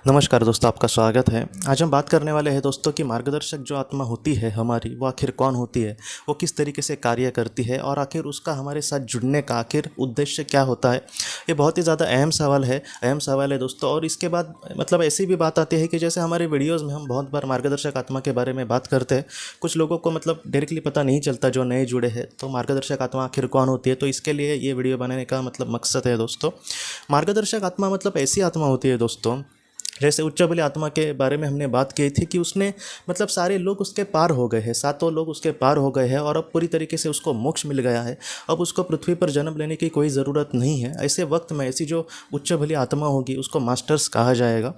नमस्कार दोस्तों, आपका स्वागत है। आज हम बात करने वाले हैं दोस्तों कि मार्गदर्शक जो आत्मा होती है हमारी, वो आखिर कौन होती है, वो किस तरीके से कार्य करती है और आखिर उसका हमारे साथ जुड़ने का आखिर उद्देश्य क्या होता है। ये बहुत ही ज़्यादा अहम सवाल है दोस्तों। और इसके बाद ऐसी भी बात आती है कि जैसे हमारे वीडियोज़ में हम बहुत बार मार्गदर्शक आत्मा के बारे में बात करते हैं, कुछ लोगों को डायरेक्टली पता नहीं चलता जो नए जुड़े हैं, तो मार्गदर्शक आत्मा आखिर कौन होती है। तो इसके लिए ये वीडियो बनाने का मकसद है दोस्तों। मार्गदर्शक आत्मा ऐसी आत्मा होती है दोस्तों, जैसे उच्च बलि आत्मा के बारे में हमने बात की थी कि उसने सारे लोग उसके पार हो गए हैं, सातों लोग उसके पार हो गए हैं और अब पूरी तरीके से उसको मोक्ष मिल गया है। अब उसको पृथ्वी पर जन्म लेने की कोई ज़रूरत नहीं है। ऐसे वक्त में ऐसी जो उच्च बलि आत्मा होगी उसको मास्टर्स कहा जाएगा।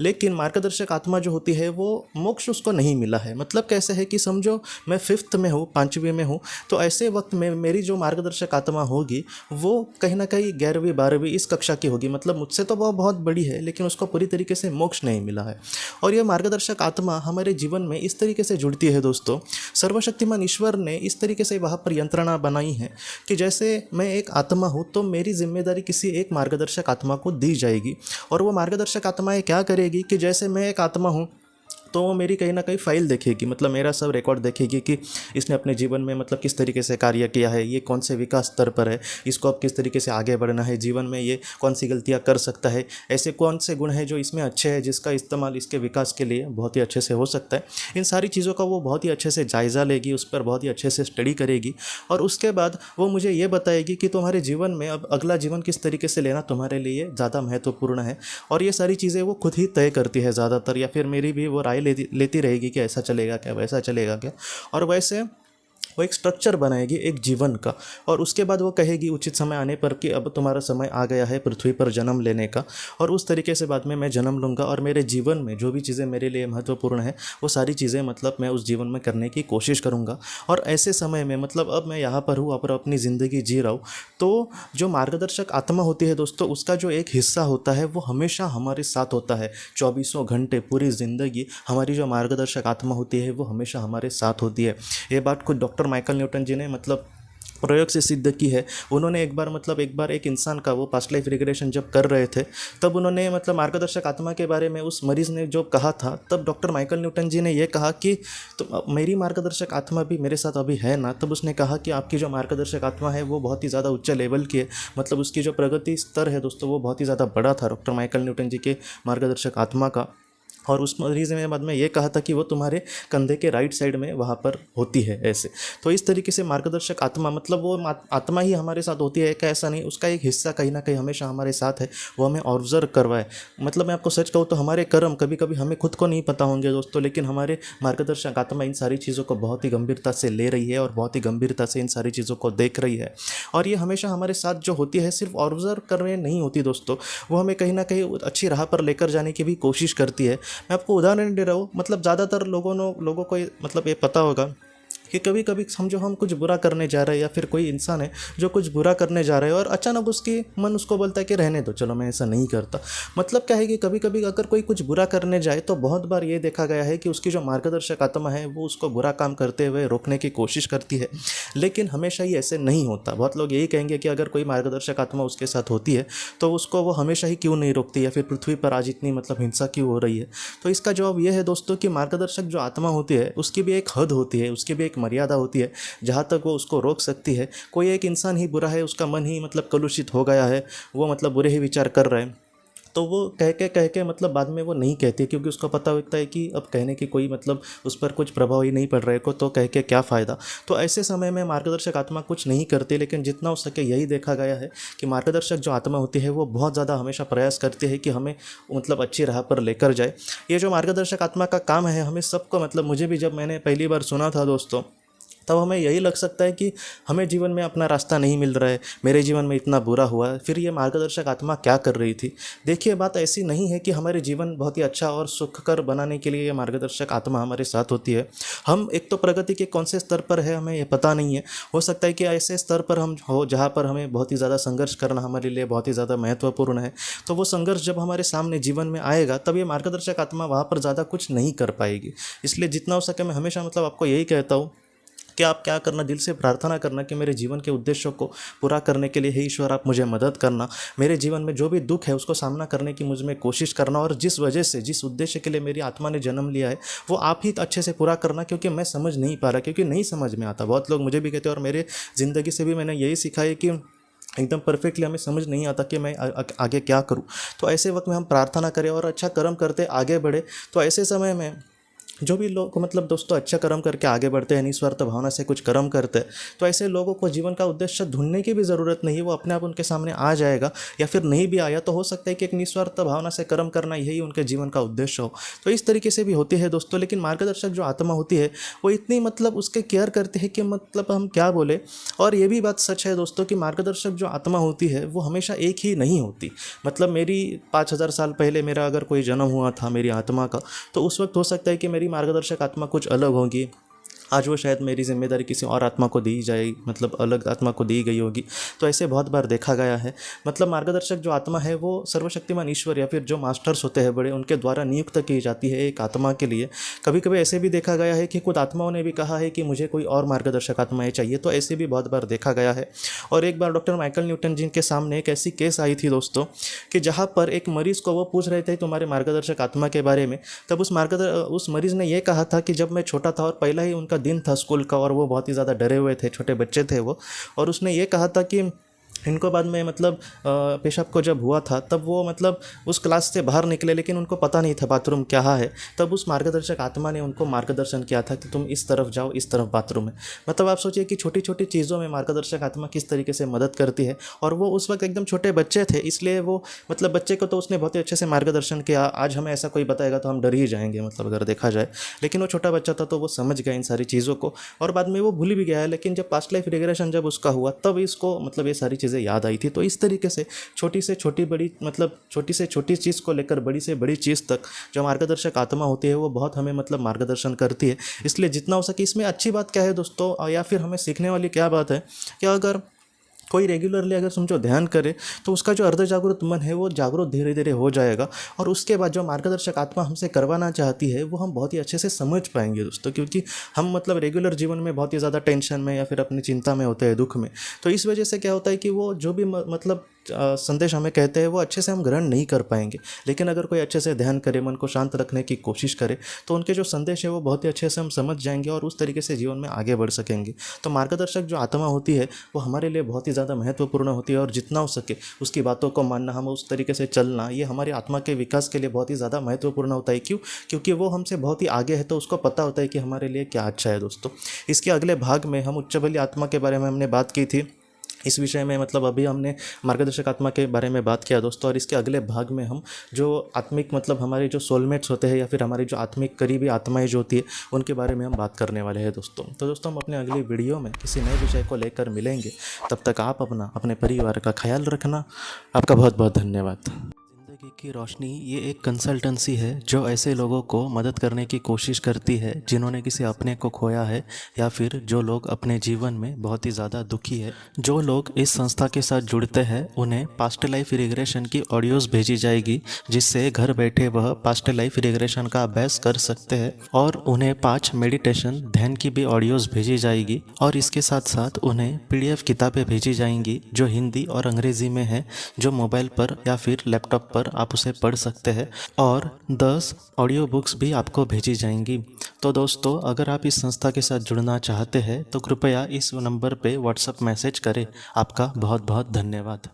लेकिन मार्गदर्शक आत्मा जो होती है वो मोक्ष उसको नहीं मिला है। कैसे है कि समझो मैं 5th में हूँ, 5वीं में हूँ, तो ऐसे वक्त में मेरी जो मार्गदर्शक आत्मा होगी वो कहीं ना कहीं 11वीं 12वीं इस कक्षा की होगी। मुझसे तो वो बहुत बड़ी है, लेकिन उसको पूरी तरीके से मोक्ष नहीं मिला है। और यह मार्गदर्शक आत्मा हमारे जीवन में इस तरीके से जुड़ती है दोस्तों। सर्वशक्तिमान ईश्वर ने इस तरीके से वहाँ पर यंत्रणा बनाई है कि जैसे मैं एक आत्मा हूँ तो मेरी जिम्मेदारी किसी एक मार्गदर्शक आत्मा को दी जाएगी। और वो मार्गदर्शक आत्माएं क्या करेगी कि जैसे मैं एक आत्मा हूँ तो वो मेरी कहीं ना कहीं फाइल देखेगी, मेरा सब रिकॉर्ड देखेगी कि इसने अपने जीवन में किस तरीके से कार्य किया है, ये कौन से विकास स्तर पर है, इसको अब किस तरीके से आगे बढ़ना है जीवन में, ये कौन सी गलतियां कर सकता है, ऐसे कौन से गुण हैं जो इसमें अच्छे हैं जिसका इस्तेमाल इसके विकास के लिए बहुत ही अच्छे से हो सकता है। इन सारी चीज़ों का वो बहुत ही अच्छे से जायज़ा लेगी, उस पर बहुत ही अच्छे से स्टडी करेगी और उसके बाद वो मुझे ये बताएगी कि तुम्हारे जीवन में अब अगला जीवन किस तरीके से लेना तुम्हारे लिए ज़्यादा महत्वपूर्ण है। और ये सारी चीज़ें वो खुद ही तय करती है ज़्यादातर, या फिर मेरी भी वो राय लेती रहेगी कि ऐसा चलेगा क्या, वैसा चलेगा क्या। और वैसे वो एक स्ट्रक्चर बनाएगी एक जीवन का। और उसके बाद वो कहेगी उचित समय आने पर कि अब तुम्हारा समय आ गया है पृथ्वी पर जन्म लेने का। और उस तरीके से बाद में मैं जन्म लूँगा और मेरे जीवन में जो भी चीज़ें मेरे लिए महत्वपूर्ण है वो सारी चीज़ें मैं उस जीवन में करने की कोशिश करूँगा। और ऐसे समय में अब मैं यहाँ पर हूँ और अपनी ज़िंदगी जी रहा हूँ, तो जो मार्गदर्शक आत्मा होती है दोस्तों, उसका जो एक हिस्सा होता है वो हमेशा हमारे साथ होता है। चौबीसों घंटे पूरी ज़िंदगी हमारी जो मार्गदर्शक आत्मा होती है वो हमेशा हमारे साथ होती है। ये बात खुद डॉक्टर माइकल न्यूटन जी ने प्रयोग से सिद्ध की है। उन्होंने एक बार एक इंसान का वो पास्ट लाइफ रिग्रेशन जब कर रहे थे, तब उन्होंने मार्गदर्शक आत्मा के बारे में उस मरीज़ ने जो कहा था, तब डॉक्टर माइकल न्यूटन जी ने ये कहा कि तो मेरी मार्गदर्शक आत्मा भी मेरे साथ अभी है ना। तब उसने कहा कि आपकी जो मार्गदर्शक आत्मा है वो बहुत ही ज़्यादा उच्च लेवल की है, उसकी जो प्रगति स्तर है दोस्तों वो बहुत ही ज़्यादा बड़ा था डॉक्टर माइकल न्यूटन जी के मार्गदर्शक आत्मा का। और उस मरीज़ ने बाद में ये कहा था कि वो तुम्हारे कंधे के राइट साइड में वहाँ पर होती है ऐसे। तो इस तरीके से मार्गदर्शक आत्मा वो आत्मा ही हमारे साथ होती है, ऐसा नहीं, उसका एक हिस्सा कहीं ना कहीं हमेशा हमारे साथ है, वो हमें ऑब्जर्व करवाए। मैं आपको सच कहूँ तो हमारे कर्म कभी कभी हमें खुद को नहीं पता होंगे दोस्तों, लेकिन हमारे मार्गदर्शक आत्मा इन सारी चीज़ों को बहुत ही गंभीरता से ले रही है और बहुत ही गंभीरता से इन सारी चीज़ों को देख रही है। और ये हमेशा हमारे साथ जो होती है सिर्फ ऑब्जर्व करने नहीं होती दोस्तों, वो हमें कहीं ना कहीं अच्छी राह पर लेकर जाने की भी कोशिश करती है। मैं आपको उदाहरण दे रहा हूँ, ज़्यादातर लोगों को ये पता होगा कि कभी कभी समझो हम कुछ बुरा करने जा रहे हैं, या फिर कोई इंसान है जो कुछ बुरा करने जा रहा है और अचानक उसकी मन उसको बोलता है कि रहने दो, चलो मैं ऐसा नहीं करता। क्या है कि कभी कभी अगर कोई कुछ बुरा करने जाए तो बहुत बार ये देखा गया है कि उसकी जो मार्गदर्शक आत्मा है वो उसको बुरा काम करते हुए रोकने की कोशिश करती है। लेकिन हमेशा ही ऐसे नहीं होता। बहुत लोग यही कहेंगे कि अगर कोई मार्गदर्शक आत्मा उसके साथ होती है तो उसको वो हमेशा ही क्यों नहीं रोकती, या फिर पृथ्वी पर आज इतनी हिंसा क्यों हो रही है। तो इसका जवाब यह है दोस्तों कि मार्गदर्शक जो आत्मा होती है उसकी भी एक हद होती है, उसकी भी एक मर्यादा होती है जहाँ तक वो उसको रोक सकती है। कोई एक इंसान ही बुरा है, उसका मन ही कलुषित हो गया है, वो बुरे ही विचार कर रहा है, तो वो कह के बाद में वो नहीं कहती, क्योंकि उसको पता होता है कि अब कहने की कोई उस पर कुछ प्रभाव ही नहीं पड़ रहा है को, तो कह के क्या फ़ायदा। तो ऐसे समय में मार्गदर्शक आत्मा कुछ नहीं करती, लेकिन जितना हो सके यही देखा गया है कि मार्गदर्शक जो आत्मा होती है वो बहुत ज़्यादा हमेशा प्रयास करती है कि हमें अच्छी राह पर लेकर जाए। ये जो मार्गदर्शक आत्मा का काम है हमें सबको, मुझे भी जब मैंने पहली बार सुना था दोस्तों, तब हमें यही लग सकता है कि हमें जीवन में अपना रास्ता नहीं मिल रहा है, मेरे जीवन में इतना बुरा हुआ है, फिर ये मार्गदर्शक आत्मा क्या कर रही थी। देखिए, बात ऐसी नहीं है कि हमारे जीवन बहुत ही अच्छा और सुखकर बनाने के लिए ये मार्गदर्शक आत्मा हमारे साथ होती है। हम एक तो प्रगति के कौन से स्तर पर है हमें ये पता नहीं है। हो सकता है कि ऐसे स्तर पर हम हो जहाँ पर हमें बहुत ही ज़्यादा संघर्ष करना हमारे लिए बहुत ही ज़्यादा महत्वपूर्ण है। तो वो संघर्ष जब हमारे सामने जीवन में आएगा तब ये मार्गदर्शक आत्मा वहाँ पर ज़्यादा कुछ नहीं कर पाएगी। इसलिए जितना हो सके मैं हमेशा आपको यही कहता हूँ कि आप क्या करना, दिल से प्रार्थना करना कि मेरे जीवन के उद्देश्यों को पूरा करने के लिए हे ईश्वर आप मुझे मदद करना, मेरे जीवन में जो भी दुख है उसको सामना करने की मुझ में कोशिश करना, और जिस वजह से जिस उद्देश्य के लिए मेरी आत्मा ने जन्म लिया है वो आप ही अच्छे से पूरा करना, क्योंकि मैं समझ नहीं पा रहा, क्योंकि नहीं समझ में आता। बहुत लोग मुझे भी कहते हैं और मेरे ज़िंदगी से भी मैंने यही सीखा है कि एकदम परफेक्टली हमें समझ नहीं आता कि मैं आगे क्या करूं। तो ऐसे वक्त में हम प्रार्थना करें और अच्छा कर्म करते आगे बढ़े। तो ऐसे समय में जो भी लोग मतलब दोस्तों अच्छा कर्म करके आगे बढ़ते हैं, निस्वार्थ भावना से कुछ कर्म करते हैं, तो ऐसे लोगों को जीवन का उद्देश्य ढूंढने की भी ज़रूरत नहीं है, वो अपने आप उनके सामने आ जाएगा। या फिर नहीं भी आया तो हो सकता है कि एक निस्वार्थ भावना से कर्म करना यही उनके जीवन का उद्देश्य हो। तो इस तरीके से भी होती है दोस्तों। लेकिन मार्गदर्शक जो आत्मा होती है वो इतनी मतलब उसके केयर करती है कि मतलब हम क्या बोले। और ये भी बात सच है दोस्तों कि मार्गदर्शक जो आत्मा होती है वो हमेशा एक ही नहीं होती। मतलब मेरी 5000 साल पहले मेरा अगर कोई जन्म हुआ था मेरी आत्मा का, तो उस वक्त हो सकता है कि मेरी मार्गदर्शक आत्मा कुछ अलग होगी। आज वो शायद मेरी जिम्मेदारी किसी और आत्मा को दी जाए, मतलब अलग आत्मा को दी गई होगी। तो ऐसे बहुत बार देखा गया है। मतलब मार्गदर्शक जो आत्मा है वो सर्वशक्तिमान ईश्वर या फिर जो मास्टर्स होते हैं बड़े, उनके द्वारा नियुक्त की जाती है एक आत्मा के लिए। कभी कभी ऐसे भी देखा गया है कि खुद आत्माओं ने भी कहा है कि मुझे कोई और मार्गदर्शक आत्माएं चाहिए। तो ऐसे भी बहुत बार देखा गया है। और एक बार डॉक्टर माइकल न्यूटन जी के सामने एक ऐसी केस आई थी दोस्तों कि जहाँ पर एक मरीज़ को वो पूछ रहे थे तुम्हारे मार्गदर्शक आत्मा के बारे में। तब उस मरीज़ ने ये कहा था कि जब मैं छोटा था और पहला ही उनका दिन था स्कूल का और वो बहुत ही ज़्यादा डरे हुए थे, छोटे बच्चे थे वो, और उसने ये कहा था कि इनको बाद में मतलब पेशाब को जब हुआ था तब वो मतलब उस क्लास से बाहर निकले, लेकिन उनको पता नहीं था बाथरूम क्या है। तब उस मार्गदर्शक आत्मा ने उनको मार्गदर्शन किया था कि तुम इस तरफ जाओ, इस तरफ बाथरूम है। मतलब आप सोचिए कि छोटी छोटी चीज़ों में मार्गदर्शक आत्मा किस तरीके से मदद करती है। और वो उस वक्त एकदम छोटे बच्चे थे, इसलिए वो मतलब बच्चे को तो उसने बहुत ही अच्छे से मार्गदर्शन किया। आज हमें ऐसा कोई बताएगा तो हम डर ही जाएंगे, मतलब अगर देखा जाए। लेकिन वो छोटा बच्चा था तो वो समझ गया इन सारी चीज़ों को, और बाद में वो भूल भी गया है। लेकिन जब पास्ट लाइफ रिग्रेशन जब उसका हुआ तब इसको मतलब ये सारी चीज़ें याद आई थी। तो इस तरीके से छोटी से छोटी बड़ी, मतलब छोटी से छोटी चीज़ को लेकर बड़ी से बड़ी चीज़ तक जो मार्गदर्शक आत्मा होती है वो बहुत हमें मतलब मार्गदर्शन करती है। इसलिए जितना हो सके, इसमें अच्छी बात क्या है दोस्तों, या फिर हमें सीखने वाली क्या बात है कि अगर कोई रेगुलरली अगर समझो ध्यान करे तो उसका जो अर्ध जागरूक मन है वो जागरूक धीरे धीरे हो जाएगा। और उसके बाद जो मार्गदर्शक आत्मा हमसे करवाना चाहती है वो हम बहुत ही अच्छे से समझ पाएंगे दोस्तों। क्योंकि हम मतलब रेगुलर जीवन में बहुत ही ज़्यादा टेंशन में या फिर अपनी चिंता में होते हैं, दुख में। तो इस वजह से क्या होता है कि वो जो भी मतलब संदेश हमें कहते हैं वो अच्छे से हम ग्रहण नहीं कर पाएंगे। लेकिन अगर कोई अच्छे से ध्यान करे, मन को शांत रखने की कोशिश करे, तो उनके जो संदेश है वो बहुत ही अच्छे से हम समझ जाएंगे और उस तरीके से जीवन में आगे बढ़ सकेंगे। तो मार्गदर्शक जो आत्मा होती है वो हमारे लिए बहुत ही ज़्यादा महत्वपूर्ण होती है, और जितना हो सके उसकी बातों को मानना, हम उस तरीके से चलना, ये हमारी आत्मा के विकास के लिए बहुत ही ज़्यादा महत्वपूर्ण होता है। क्यों? क्योंकि वो हमसे बहुत ही आगे है, तो उसको पता होता है कि हमारे लिए क्या अच्छा है दोस्तों। इसके अगले भाग में हम उच्च बलि आत्मा के बारे में हमने बात की थी। इस विषय में मतलब अभी हमने मार्गदर्शक आत्मा के बारे में बात किया दोस्तों। और इसके अगले भाग में हम जो आत्मिक मतलब हमारे जो सोलमेट्स होते हैं या फिर हमारी जो आत्मिक करीबी आत्माएं जो होती है उनके बारे में हम बात करने वाले हैं दोस्तों। तो दोस्तों हम अपने अगली वीडियो में किसी नए विषय को लेकर मिलेंगे। तब तक आप अपने परिवार का ख्याल रखना। आपका बहुत बहुत धन्यवाद। ज़िंदगी की रोशनी ये एक कंसल्टेंसी है जो ऐसे लोगों को मदद करने की कोशिश करती है जिन्होंने किसी अपने को खोया है, या फिर जो लोग अपने जीवन में बहुत ही ज़्यादा दुखी है। जो लोग इस संस्था के साथ जुड़ते हैं उन्हें पास्ट लाइफ रिग्रेशन की ऑडियोज़ भेजी जाएगी, जिससे घर बैठे वह पास्ट लाइफ रिग्रेशन का अभ्यास कर सकते हैं। और उन्हें 5 मेडिटेशन ध्यान की भी ऑडियोज़ भेजी जाएगी। और इसके साथ साथ उन्हें PDF किताबें भेजी जाएंगी जो हिंदी और अंग्रेज़ी में है, जो मोबाइल पर या फिर लैपटॉप पर आप उसे पढ़ सकते हैं। और 10 ऑडियो बुक्स भी आपको भेजी जाएंगी। तो दोस्तों अगर आप इस संस्था के साथ जुड़ना चाहते हैं तो कृपया इस नंबर पे व्हाट्सएप मैसेज करें। आपका बहुत बहुत धन्यवाद।